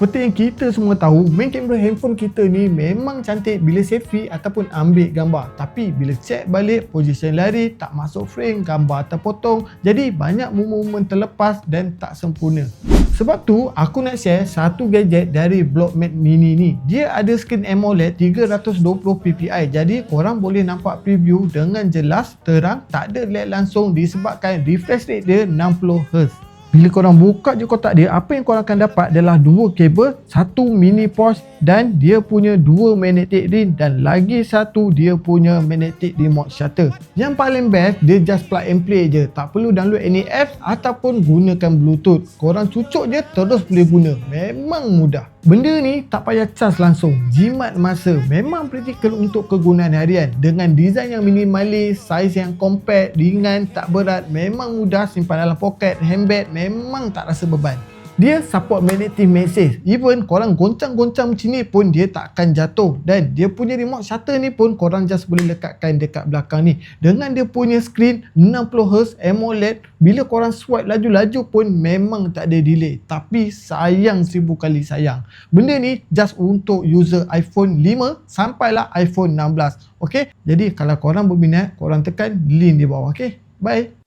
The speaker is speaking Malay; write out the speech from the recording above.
Seperti yang kita semua tahu, main kamera handphone kita ni memang cantik bila selfie ataupun ambil gambar. Tapi bila check balik, position lari, tak masuk frame, gambar terpotong. Jadi banyak momen-momen terlepas dan tak sempurna. Sebab tu, aku nak share satu gadget dari Blockmate Mini ni. Dia ada skrin AMOLED 320 ppi. Jadi korang boleh nampak preview dengan jelas, terang, tak ada lag langsung disebabkan refresh rate dia 60Hz. Bila korang buka je kotak dia, apa yang korang akan dapat adalah dua kabel, satu mini pouch dan dia punya dua magnetic ring dan lagi satu dia punya magnetic remote shutter. Yang paling best, dia just plug and play je. Tak perlu download any apps ataupun gunakan Bluetooth. Korang cucuk je terus boleh guna. Memang mudah. Benda ni tak payah cas langsung, jimat masa, memang praktikal untuk kegunaan harian. Dengan design yang minimalis, saiz yang compact, ringan, tak berat, memang mudah simpan dalam poket, handbag, memang tak rasa beban. Dia support magnetic MagSafe. Even korang goncang-goncang macam ni pun dia tak akan jatuh. Dan dia punya remote shutter ni pun korang just boleh lekatkan dekat belakang ni. Dengan dia punya screen 60Hz AMOLED, bila korang swipe laju-laju pun memang tak ada delay. Tapi sayang 1000 kali sayang. Benda ni just untuk user iPhone 5 sampailah iPhone 16. Okay? Jadi kalau korang berminat, korang tekan link di bawah. Okay? Bye!